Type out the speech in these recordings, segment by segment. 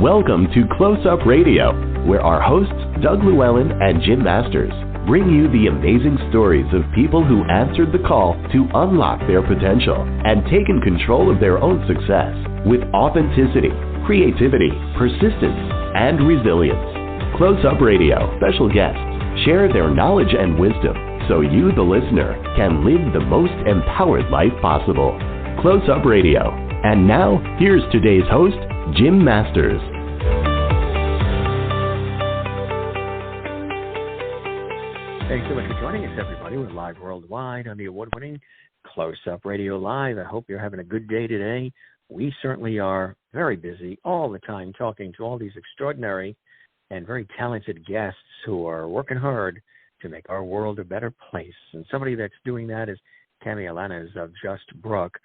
Welcome to Close Up Radio, where our hosts, Doug Llewellyn and Jim Masters, bring you the amazing stories of people who answered the call to unlock their potential and taken control of their own success with authenticity, creativity, persistence, and resilience. Close Up Radio special guests share their knowledge and wisdom so you, the listener, can live the most empowered life possible. Close Up Radio. And now, here's today's host, Jim Masters. Thanks so much for joining us, everybody. We're live worldwide on the award-winning Close Up Radio Live. I hope you're having a good day today. We certainly are very busy all the time talking to all these extraordinary and very talented guests who are working hard to make our world a better place. And somebody that's doing that is Alaniz of Just Brooke.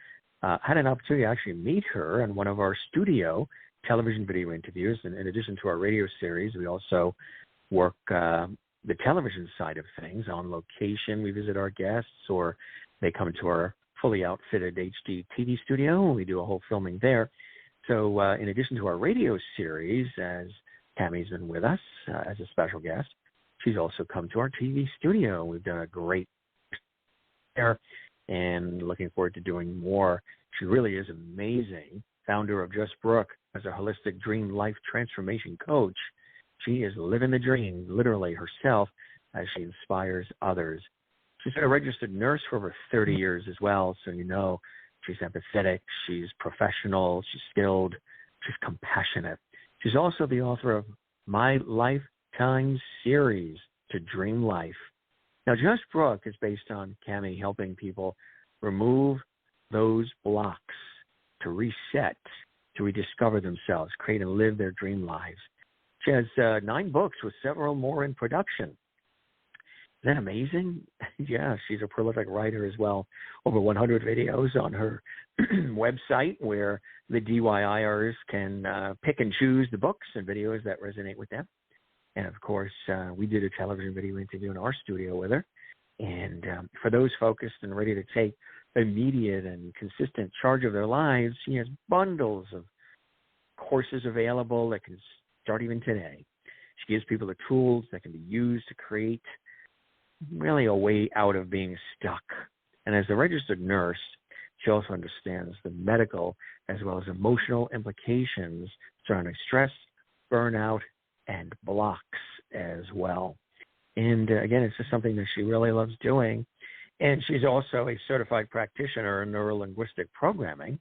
Had an opportunity to actually meet her in one of our studio television video interviews. And in addition to our radio series, we also work the television side of things on location. We visit our guests, or they come to our fully outfitted HD TV studio, and we do a whole filming there. So in addition to our radio series, as Tammy's been with us as a special guest, she's also come to our TV studio. We've done a great there and looking forward to doing more. She really is amazing. Founder of Just Brooke as a holistic dream life transformation coach. She is living the dream, literally herself, as she inspires others. She's been a registered nurse for over 30 years as well, so you know she's empathetic, she's professional, she's skilled, she's compassionate. She's also the author of My Lifetime series, To Dream Life. Now, Just Brooke is based on Cammie helping people remove those blocks to reset, to rediscover themselves, create and live their dream lives. She has 9 books with several more in production. Isn't that amazing? Yeah, she's a prolific writer as well. Over 100 videos on her website where the DIYers can pick and choose the books and videos that resonate with them. And, of course, we did a television video interview in our studio with her. And for those focused and ready to take immediate and consistent charge of their lives, she has bundles of courses available that can start even today. She gives people the tools that can be used to create really a way out of being stuck. And as a registered nurse, she also understands the medical as well as emotional implications surrounding stress, burnout, and blocks as well. And again, it's just something that she really loves doing. And she's also a certified practitioner in neurolinguistic programming.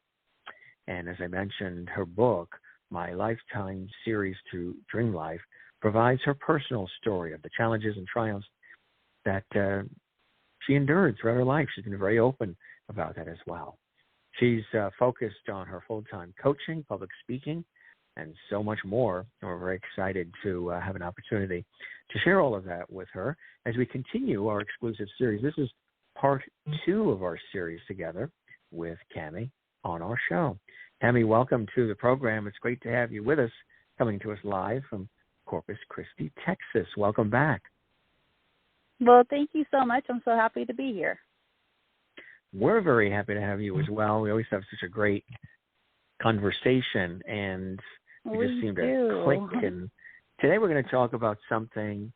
And as I mentioned, her book, My Lifetime series, To Dream Life, provides her personal story of the challenges and triumphs that she endured throughout her life. She's been very open about that as well. She's focused on her full-time coaching, public speaking, and so much more. And we're very excited to have an opportunity to share all of that with her as we continue our exclusive series. This is part 2 of our series together with Cammie on our show. Cammie, welcome to the program. It's great to have you with us, coming to us live from Corpus Christi, Texas. Welcome back. Well, thank you so much. I'm so happy to be here. We're very happy to have you as well. We always have such a great conversation, and we just seem to click. And today we're going to talk about something,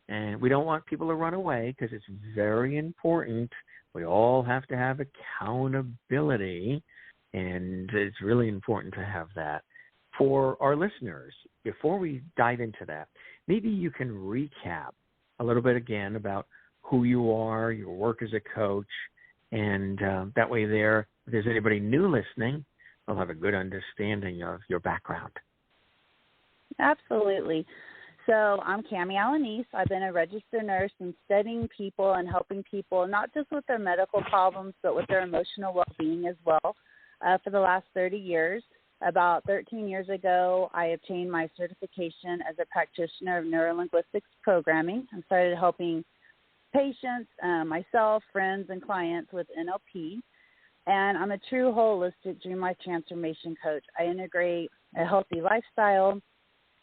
and we don't want people to run away because it's very important. We all have to have accountability, and it's really important to have that. For our listeners, before we dive into that, maybe you can recap a little bit again about who you are, your work as a coach, and that way if there's anybody new listening, they'll have a good understanding of your background. Absolutely. So I'm Cammie Alaniz. I've been a registered nurse and studying people and helping people, not just with their medical problems, but with their emotional well-being as well, for the last 30 years. About 13 years ago, I obtained my certification as a practitioner of Neurolinguistic programming and started helping patients, myself, friends, and clients with NLP. And I'm a true holistic dream life transformation coach. I integrate a healthy lifestyle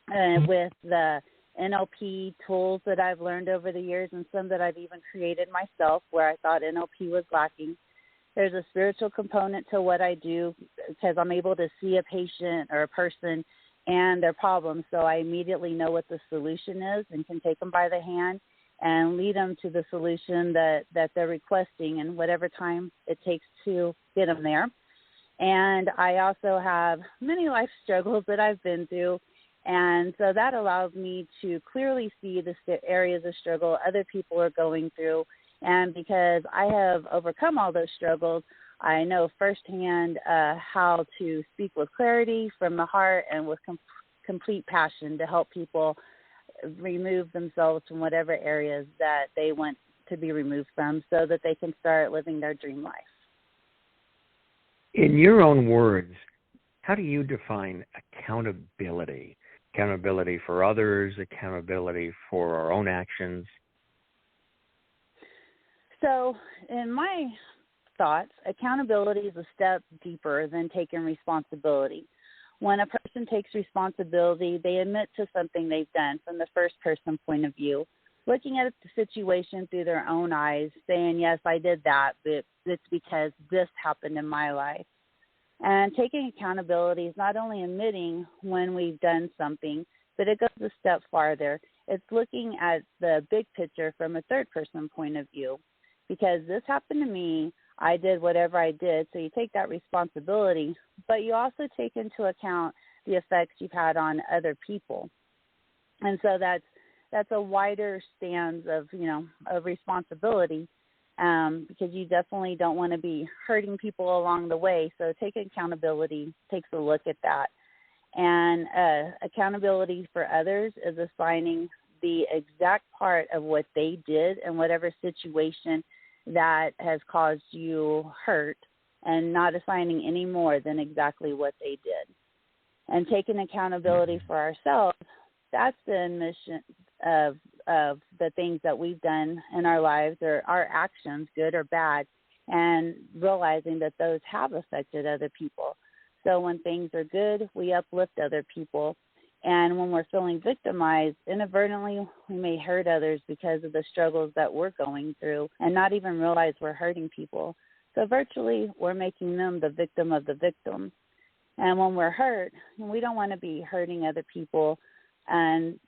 with the NLP tools that I've learned over the years and some that I've even created myself where I thought NLP was lacking. There's a spiritual component to what I do because I'm able to see a patient or a person and their problems. So I immediately know what the solution is and can take them by the hand and lead them to the solution that they're requesting in whatever time it takes to get them there. And I also have many life struggles that I've been through, and so that allows me to clearly see the areas of struggle other people are going through. And because I have overcome all those struggles, I know firsthand how to speak with clarity from the heart and with complete passion to help people remove themselves from whatever areas that they want to be removed from so that they can start living their dream life. In your own words, how do you define accountability? Accountability for others, accountability for our own actions? So in my thoughts, accountability is a step deeper than taking responsibility. When a person takes responsibility, they admit to something they've done from the first person point of view, looking at the situation through their own eyes, saying, yes, I did that, but it's because this happened in my life. And taking accountability is not only admitting when we've done something, but it goes a step farther. It's looking at the big picture from a third person point of view. Because this happened to me, I did whatever I did, so you take that responsibility, but you also take into account the effects you've had on other people. And so that's a wider stance of responsibility, because you definitely don't want to be hurting people along the way. So taking accountability takes a look at that. And accountability for others is assigning the exact part of what they did in whatever situation that has caused you hurt, and not assigning any more than exactly what they did. And taking accountability for ourselves, that's the admission of the things that we've done in our lives, or our actions, good or bad, and realizing that those have affected other people. So when things are good, we uplift other people. And when we're feeling victimized, inadvertently, we may hurt others because of the struggles that we're going through and not even realize we're hurting people. So virtually, we're making them the victim of the victim. And when we're hurt, we don't want to be hurting other people. And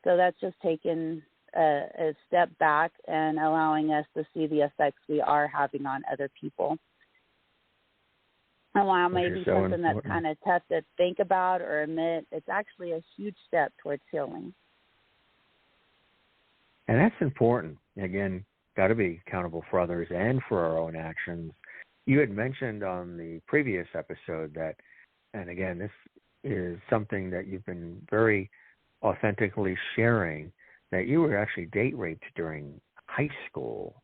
so that's just taking a step back and allowing us to see the effects we are having on other people. And while maybe something that's kind of tough to think about or admit, it's actually a huge step towards healing. And that's important. Again, got to be accountable for others and for our own actions. You had mentioned on the previous episode that, and again, this is something that you've been very authentically sharing, that you were actually date raped during high school.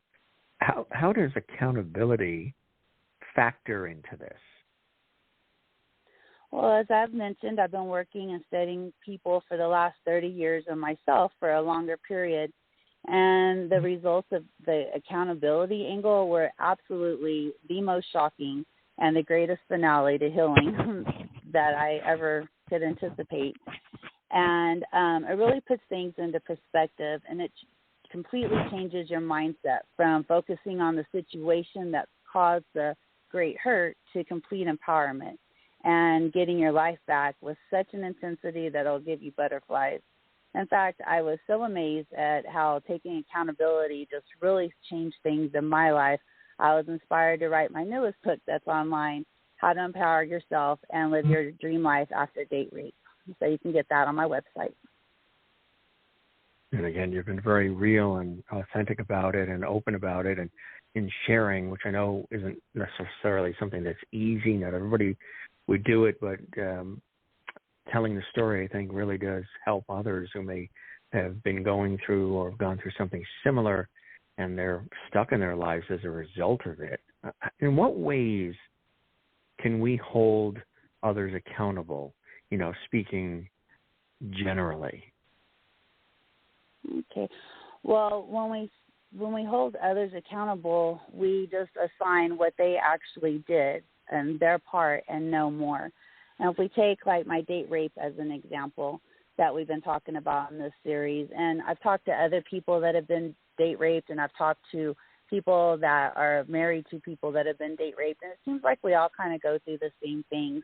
How does accountability factor into this? Well, as I've mentioned, I've been working and studying people for the last 30 years and myself for a longer period. And the results of the accountability angle were absolutely the most shocking and the greatest finale to healing that I ever could anticipate. And it really puts things into perspective, and it completely changes your mindset from focusing on the situation that caused the great hurt to complete empowerment and getting your life back with such an intensity that it'll give you butterflies. In fact, I was so amazed at how taking accountability just really changed things in my life. I was inspired to write my newest book that's online, How to Empower Yourself and Live Your Dream Life After Date Rape. So you can get that on my website. And again, you've been very real and authentic about it and open about it, and in sharing, which I know isn't necessarily something that's easy. Not everybody would do it, but telling the story, I think, really does help others who may have been going through or have gone through something similar, and they're stuck in their lives as a result of it. In what ways can we hold others accountable, speaking generally? Okay. Well, when we hold others accountable, we just assign what they actually did and their part and no more. And if we take like my date rape as an example that we've been talking about in this series, and I've talked to other people that have been date raped, and I've talked to people that are married to people that have been date raped, and it seems like we all kind of go through the same things.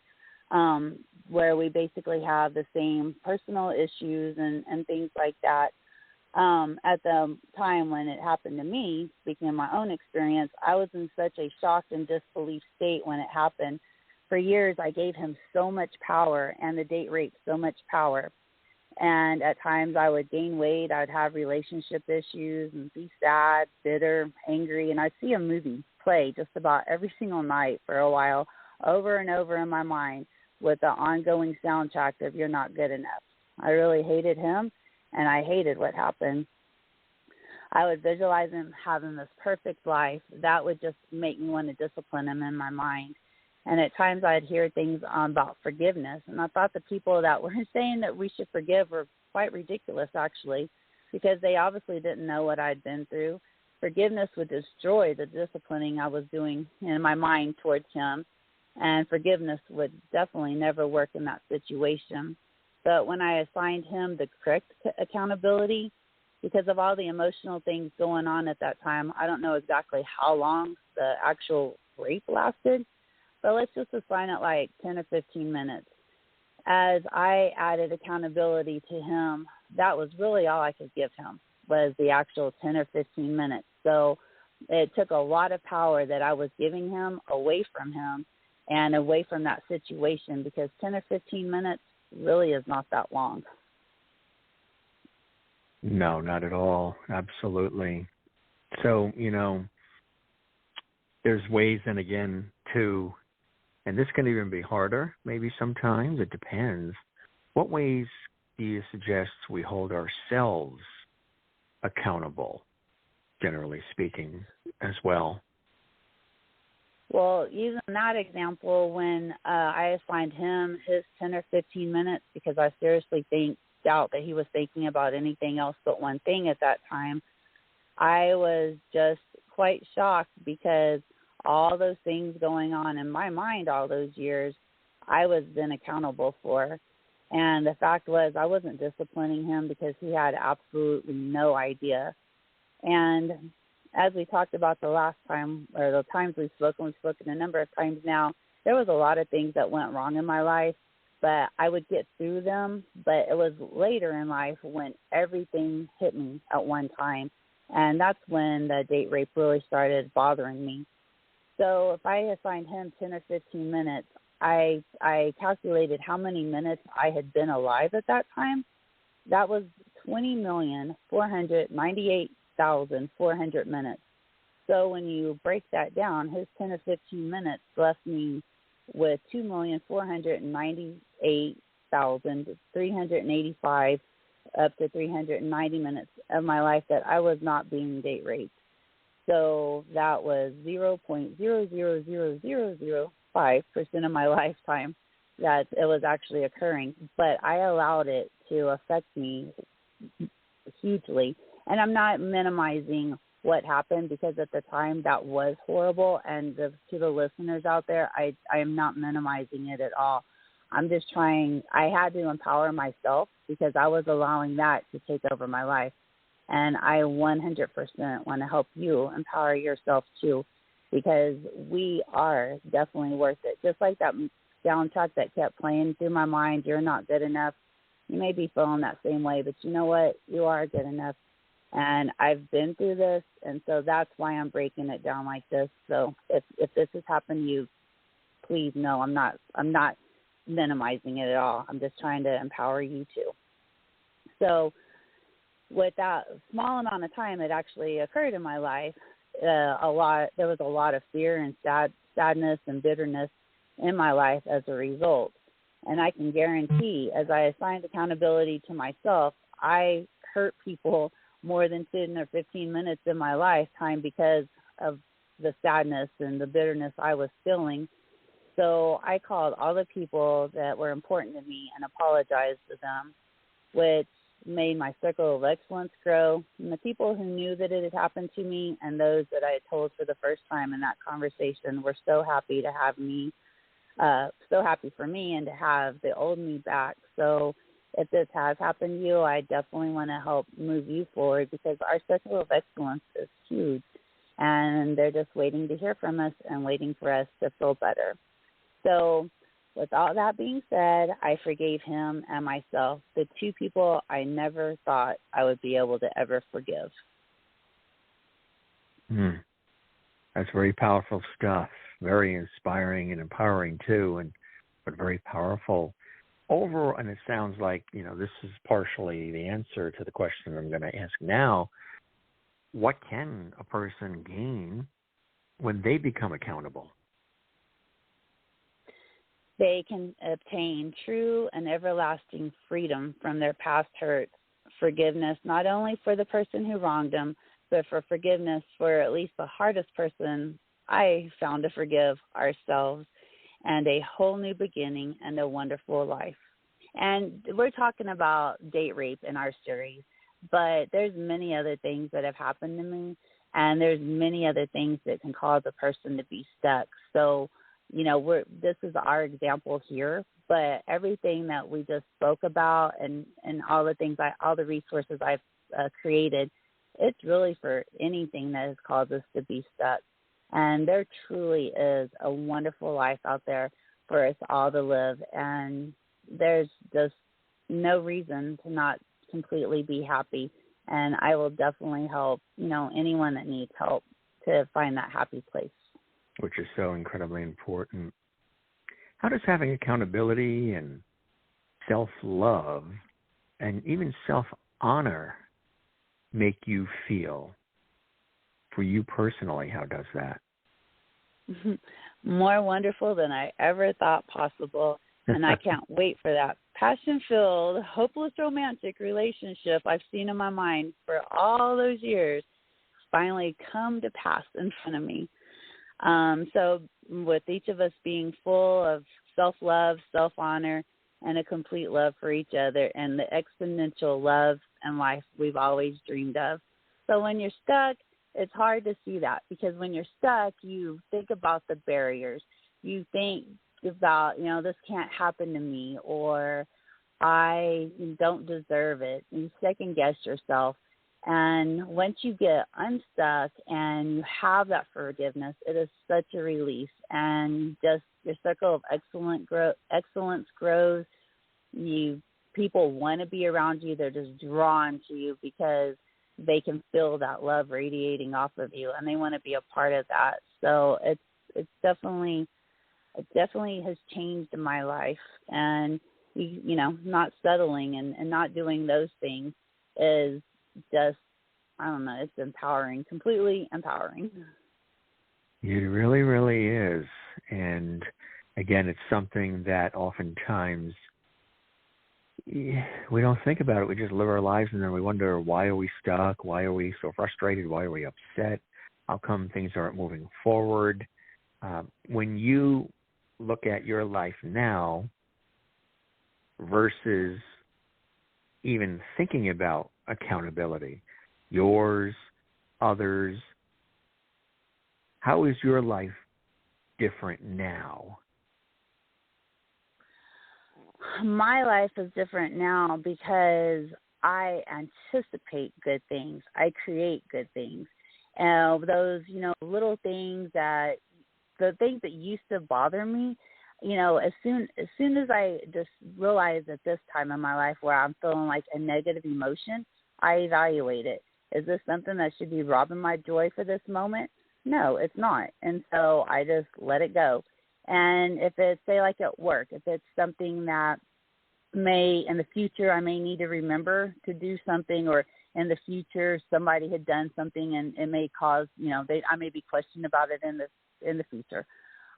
where we basically have the same personal issues and things like that. At the time when it happened to me, speaking of my own experience, I was in such a shocked and disbelief state when it happened. For years, I gave him so much power and the date rape so much power. And at times I would gain weight, I would have relationship issues and be sad, bitter, angry, and I'd see a movie play just about every single night for a while, over and over in my mind, with the ongoing soundtrack of "You're Not Good Enough." I really hated him, and I hated what happened. I would visualize him having this perfect life. That would just make me want to discipline him in my mind. And at times I'd hear things about forgiveness, and I thought the people that were saying that we should forgive were quite ridiculous, actually, because they obviously didn't know what I'd been through. Forgiveness would destroy the disciplining I was doing in my mind towards him, and forgiveness would definitely never work in that situation. But when I assigned him the correct accountability, because of all the emotional things going on at that time, I don't know exactly how long the actual rape lasted, but let's just assign it like 10 or 15 minutes. As I added accountability to him, that was really all I could give him, was the actual 10 or 15 minutes. So it took a lot of power that I was giving him away from him and away from that situation, because 10 or 15 minutes really is not that long. No, not at all. Absolutely. So, there's ways, and again, too, and this can even be harder, maybe sometimes. It depends. What ways do you suggest we hold ourselves accountable, generally speaking, as well? Well, using that example, when I assigned him his 10 or 15 minutes, because I seriously doubt that he was thinking about anything else but one thing at that time, I was just quite shocked, because all those things going on in my mind all those years, I was then accountable for. And the fact was, I wasn't disciplining him because he had absolutely no idea. And as we talked about the last time, or the times we've spoken a number of times now, there was a lot of things that went wrong in my life, but I would get through them. But it was later in life when everything hit me at one time. And that's when the date rape really started bothering me. So if I assigned him 10 or 15 minutes, I calculated how many minutes I had been alive at that time. That was 20,498,400 minutes. So when you break that down, his 10 or 15 minutes left me with 2,498,385 up to 390 minutes of my life that I was not being date raped. So that was 0.000005% of my lifetime that it was actually occurring. But I allowed it to affect me hugely. And I'm not minimizing what happened, because at the time that was horrible. And to the listeners out there, I am not minimizing it at all. I'm just trying. I had to empower myself, because I was allowing that to take over my life. And I 100% want to help you empower yourself too, because we are definitely worth it. Just like that soundtrack that kept playing through my mind, "You're Not Good Enough." You may be feeling that same way, but you know what? You are good enough. And I've been through this, and so that's why I'm breaking it down like this. So if this has happened to you, please know I'm not minimizing it at all. I'm just trying to empower you too. So with that small amount of time that actually occurred in my life, there was a lot of fear and sadness and bitterness in my life as a result. And I can guarantee, as I assigned accountability to myself, I hurt people more than 10 or 15 minutes in my lifetime because of the sadness and the bitterness I was feeling. So I called all the people that were important to me and apologized to them, which made my circle of excellence grow. And the people who knew that it had happened to me and those that I had told for the first time in that conversation were so happy to have me, so happy for me and to have the old me back. So if this has happened to you, I definitely want to help move you forward, because our circle of excellence is huge, and they're just waiting to hear from us and waiting for us to feel better. So with all that being said, I forgave him and myself, the two people I never thought I would be able to ever forgive. That's very powerful stuff. Very inspiring and empowering too, but very powerful. And it sounds like, this is partially the answer to the question I'm going to ask now. What can a person gain when they become accountable? They can obtain true and everlasting freedom from their past hurts, forgiveness not only for the person who wronged them, but for forgiveness for at least the hardest person I found to forgive, ourselves, and a whole new beginning and a wonderful life. And we're talking about date rape in our series, but there's many other things that have happened to me, and there's many other things that can cause a person to be stuck. So, this is our example here, but everything that we just spoke about and all the things, all the resources I've created, it's really for anything that has caused us to be stuck. And there truly is a wonderful life out there for us all to live. And there's just no reason to not completely be happy. And I will definitely help, anyone that needs help to find that happy place. Which is so incredibly important. How does having accountability and self-love and even self-honor make you feel? For you personally, how does that? More wonderful than I ever thought possible. And I can't wait for that passion-filled, hopeless romantic relationship I've seen in my mind for all those years finally come to pass in front of me. So with each of us being full of self-love, self-honor, and a complete love for each other and the exponential love and life we've always dreamed of. So when you're stuck, it's hard to see that, because when you're stuck, you think about the barriers. You think about, this can't happen to me, or I don't deserve it. You second guess yourself. And once you get unstuck and you have that forgiveness, it is such a release. And just your circle of excellence grows. People want to be around you. They're just drawn to you because they can feel that love radiating off of you, and they want to be a part of that. So it definitely has changed in my life. And not settling and not doing those things is just, I don't know, it's empowering, completely empowering. It really, really is. And again, it's something that oftentimes we don't think about it. We just live our lives, and then we wonder, why are we stuck? Why are we so frustrated? Why are we upset? How come things aren't moving forward? When you look at your life now versus even thinking about accountability, yours, others, how is your life different now? My life is different now because I anticipate good things. I create good things. And those, little things the things that used to bother me, as soon as I just realized at this time in my life where I'm feeling like a negative emotion, I evaluate it. Is this something that should be robbing my joy for this moment? No, it's not. And so I just let it go. And if it's, say, like at work, if it's something that in the future I may need to remember to do something, or in the future somebody had done something and it may cause, I may be questioned about it in the future.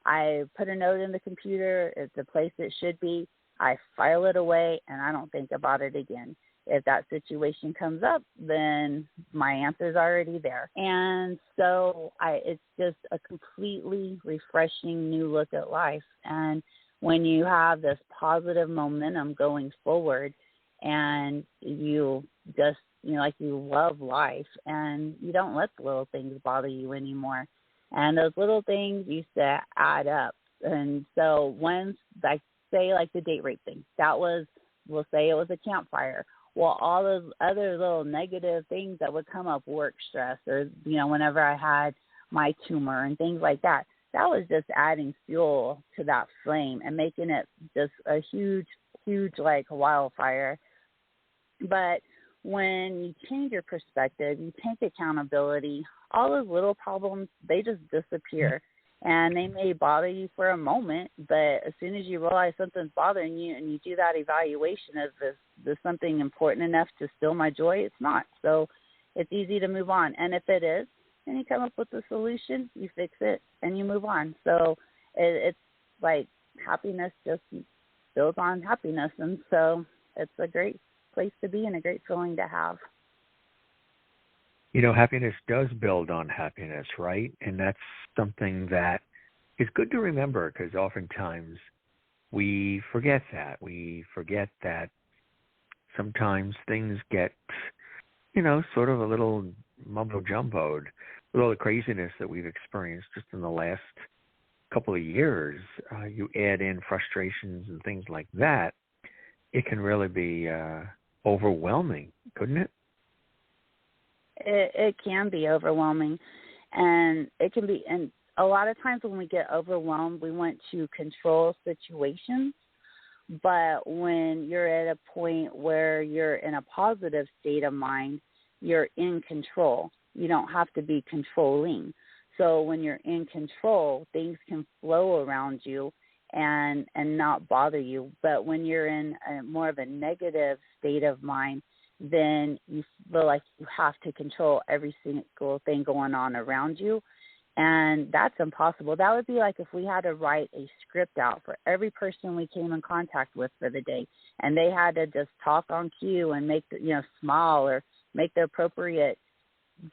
I put a note in the computer. It's a place it should be. I file it away, and I don't think about it again. If that situation comes up, then my answer is already there. And so it's just a completely refreshing new look at life. And when you have this positive momentum going forward, and you just, like you love life, and you don't let the little things bother you anymore. And those little things used to add up. And so once, say like the date rape thing, we'll say it was a campfire. Well, all those other little negative things that would come up, work stress, or, whenever I had my tumor and things like that, that was just adding fuel to that flame and making it just a huge, huge, like, wildfire. But when you change your perspective, you take accountability, all those little problems, they just disappear. And they may bother you for a moment, but as soon as you realize something's bothering you and you do that evaluation of this something important enough to steal my joy, it's not. So it's easy to move on. And if it is, then you come up with a solution, you fix it, and you move on. So it's like happiness just builds on happiness. And so it's a great place to be and a great feeling to have. You know, happiness does build on happiness, right? And that's something that is good to remember, because oftentimes we forget that. We forget that sometimes things get, you know, sort of a little mumbo-jumboed with all the craziness that we've experienced just in the last couple of years. You add in frustrations and things like that, it can really be overwhelming, couldn't it? It can be overwhelming, and it can be, and a lot of times when we get overwhelmed, we want to control situations, but when you're at a point where you're in a positive state of mind, you're in control. You don't have to be controlling. So when you're in control, things can flow around you and not bother you. But when you're in more of a negative state of mind, then you feel like you have to control every single thing going on around you. And that's impossible. That would be like if we had to write a script out for every person we came in contact with for the day, and they had to just talk on cue and make, smile or make the appropriate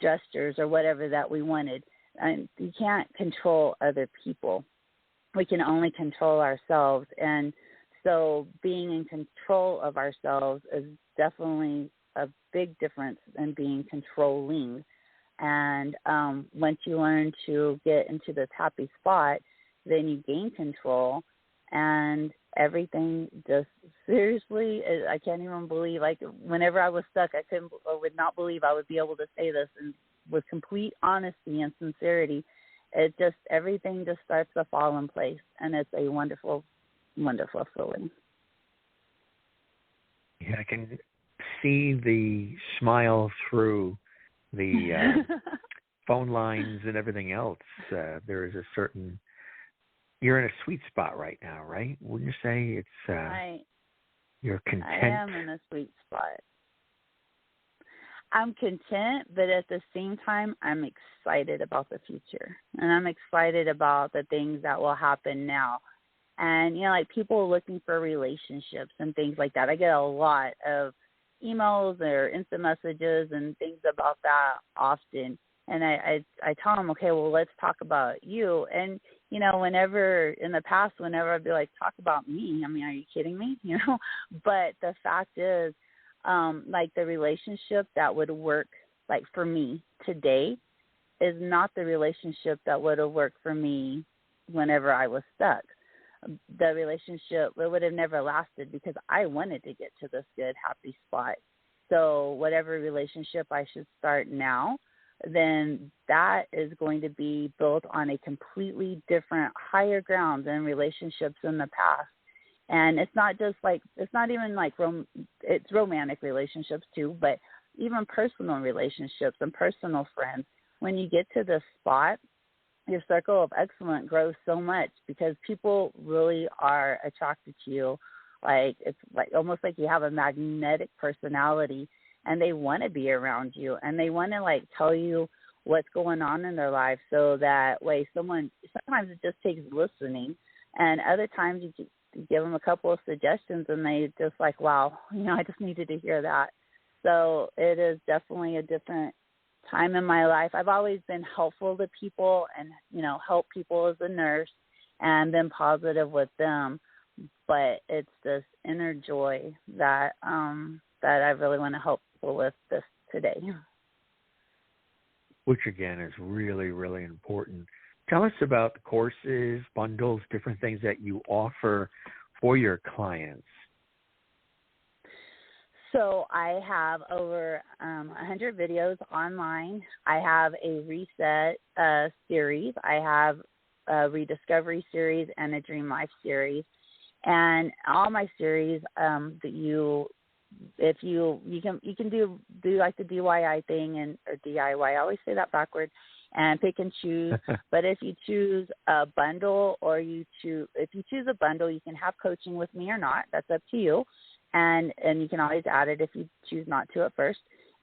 gestures or whatever that we wanted. And you can't control other people. We can only control ourselves. And so being in control of ourselves is definitely a big difference than being controlling. And once you learn to get into this happy spot, then you gain control, and everything just seriously, I can't even believe, like whenever I was stuck, I would not believe I would be able to say this, and with complete honesty and sincerity, everything just starts to fall in place, and it's a wonderful, wonderful feeling. Yeah, I can see the smile through the phone lines and everything else. There is a certain, you're in a sweet spot right now, right? Wouldn't you say it's, you're content? I am in a sweet spot. I'm content, but at the same time, I'm excited about the future. And I'm excited about the things that will happen now. And, like people looking for relationships and things like that. I get a lot of emails or instant messages and things about that often. And I tell them, okay, well, let's talk about you. And, whenever in the past, whenever I'd be like, talk about me, I mean, are you kidding me? But the fact is, like the relationship that would work like for me today is not the relationship that would have worked for me whenever I was stuck. The relationship, it would have never lasted because I wanted to get to this good, happy spot. So whatever relationship I should start now, then that is going to be built on a completely different, higher ground than relationships in the past. And it's not just like, it's not even like, it's romantic relationships too, but even personal relationships and personal friends. When you get to this spot, your circle of excellence grows so much because people really are attracted to you. Like, it's like almost like you have a magnetic personality, and they want to be around you, and they want to like tell you what's going on in their life, so that way sometimes it just takes listening, and other times you give them a couple of suggestions and they just like, wow, I just needed to hear that. So it is definitely a different time in my life. I've always been helpful to people and, help people as a nurse and been positive with them. But it's this inner joy that I really want to help people with this today. Which, again, is really, really important. Tell us about the courses, bundles, different things that you offer for your clients. So I have over 100 videos online. I have a reset series. I have Rediscovery series and a Dream Life series. And all my series that you can do like the DIY thing or DIY. I always say that backwards, and pick and choose. But if you choose a bundle if you choose a bundle, you can have coaching with me or not. That's up to you. And you can always add it if you choose not to at first.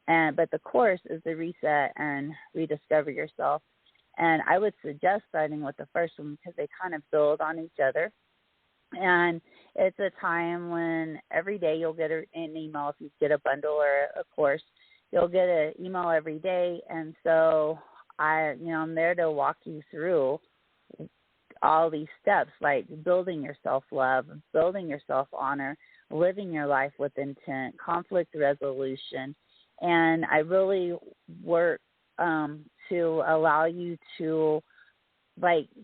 But the course is the Reset and Rediscover Yourself. And I would suggest starting with the first one because they kind of build on each other. And it's a time when every day you'll get an email if you get a bundle or a course. You'll get an email every day. And so I'm there to walk you through all these steps, like building your self-love, building your self-honor, living your life with intent, conflict resolution. And I really work to allow you to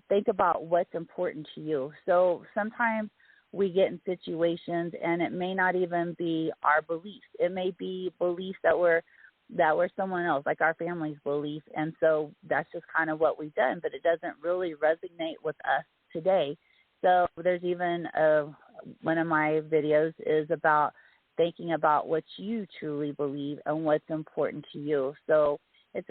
think about what's important to you. So sometimes we get in situations and it may not even be our beliefs. It may be beliefs that were someone else, like our family's belief. And so that's just kind of what we've done, but it doesn't really resonate with us today. So there's even one of my videos is about thinking about what you truly believe and what's important to you. So it's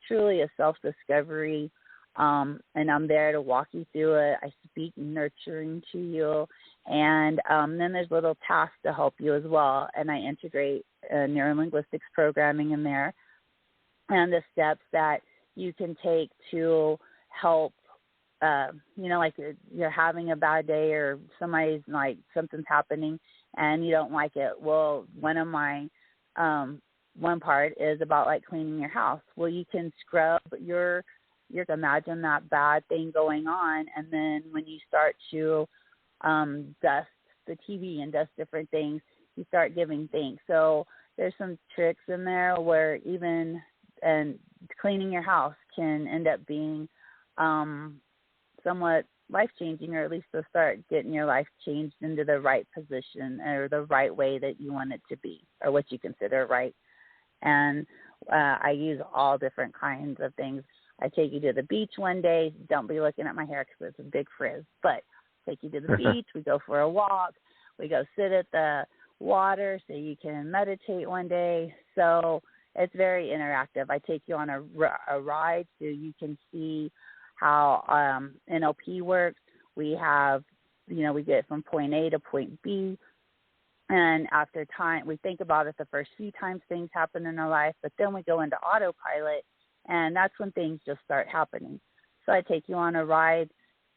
truly a self-discovery. And I'm there to walk you through it. I speak nurturing to you. And then there's little tasks to help you as well. And I integrate Neurolinguistics programming in there and the steps that you can take to help, like you're having a bad day or somebody's something's happening and you don't like it. Well, one part is about cleaning your house. Well, you can scrub you can imagine that bad thing going on, and then when you start to dust the TV and dust different things, you start giving thanks. So there's some tricks in there where even cleaning your house can end up being somewhat life-changing, or at least to start getting your life changed into the right position or the right way that you want it to be or what you consider right. And I use all different kinds of things. I take you to the beach one day. Don't be looking at my hair because it's a big frizz. But take you to the beach. We go for a walk. We go sit at the water so you can meditate one day. So it's very interactive. I take you on a ride so you can see how NLP works. We have, we get from point A to point B. And after time, we think about it the first few times things happen in our life, but then we go into autopilot. And that's when things just start happening. So I take you on a ride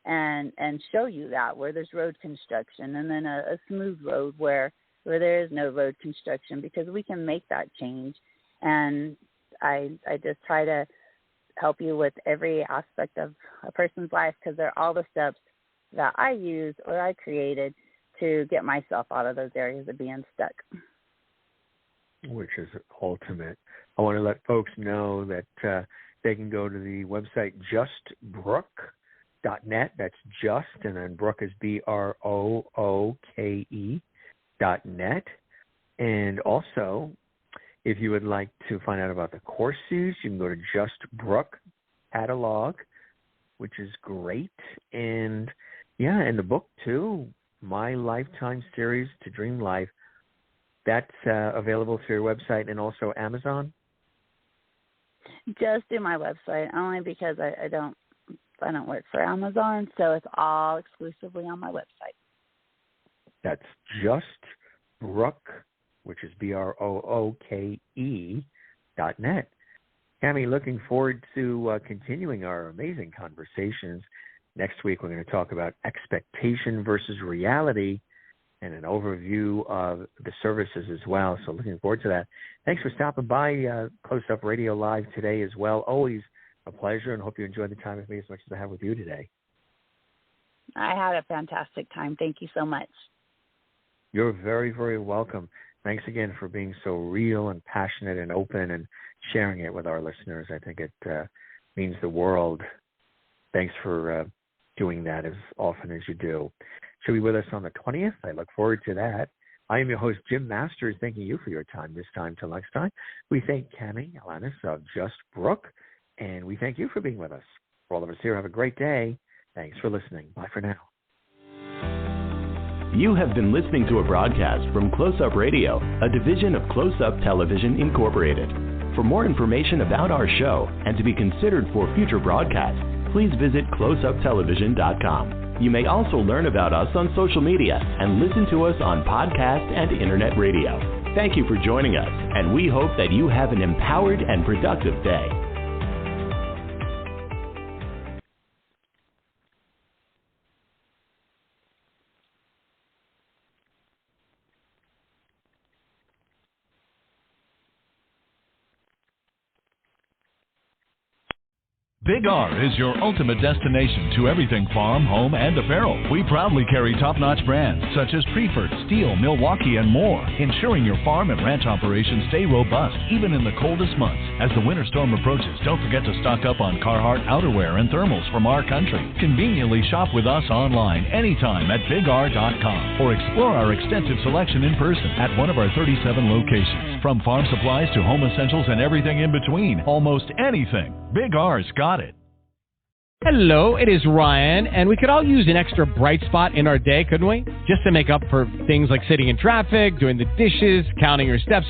and show you that where there's road construction, and then a smooth road where there is no road construction, because we can make that change. And I just try to help you with every aspect of a person's life, because they're all the steps that I used or I created to get myself out of those areas of being stuck. Which is ultimate. I want to let folks know that they can go to the website justbrooke.net. That's just, and then Brooke is BROOKE.net. And also, if you would like to find out about the courses, you can go to Just Brooke Catalog, which is great. And and the book too, My Lifetime Series to Dream Life. That's available through your website and also Amazon? Just do my website, only because I don't work for Amazon, so it's all exclusively on my website. That's Just Brooke, which is BROOKE.net. Cami, looking forward to continuing our amazing conversations. Next week, we're going to talk about expectation versus reality, and an overview of the services as well. So looking forward to that. Thanks for stopping by Close Up Radio Live today as well. Always a pleasure, and hope you enjoyed the time with me as much as I have with you today. I had a fantastic time. Thank you so much. You're very, very welcome. Thanks again for being so real and passionate and open and sharing it with our listeners. I think it means the world. Thanks for doing that as often as you do. She'll be with us on the 20th. I look forward to that. I am your host, Jim Masters, thanking you for your time this time till next time. We thank Cami Alaniz of Just Brooke, and we thank you for being with us. For all of us here, have a great day. Thanks for listening. Bye for now. You have been listening to a broadcast from Close Up Radio, a division of Close Up Television Incorporated. For more information about our show and to be considered for future broadcasts, please visit closeuptelevision.com. You may also learn about us on social media and listen to us on podcast and internet radio. Thank you for joining us, and we hope that you have an empowered and productive day. Big R is your ultimate destination to everything farm, home, and apparel. We proudly carry top-notch brands such as Preferred, Steel, Milwaukee, and more, ensuring your farm and ranch operations stay robust even in the coldest months. As the winter storm approaches, don't forget to stock up on Carhartt outerwear and thermals from our country. Conveniently shop with us online anytime at BigR.com or explore our extensive selection in person at one of our 37 locations. From farm supplies to home essentials and everything in between, almost anything, Big R's got it. Hello, it is Ryan, and we could all use an extra bright spot in our day, couldn't we? Just to make up for things like sitting in traffic, doing the dishes, counting your steps,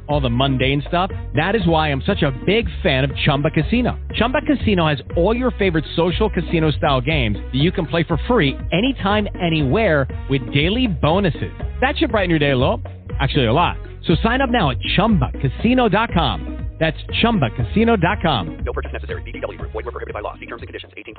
all the mundane stuff. That is why I'm such a big fan of Chumba Casino. Chumba Casino has all your favorite social casino-style games that you can play for free anytime, anywhere with daily bonuses. That should brighten your day a little. Actually, a lot. So sign up now at ChumbaCasino.com. That's ChumbaCasino.com. No purchase necessary. VGW Group. Void where prohibited by law. See terms and conditions. 18+.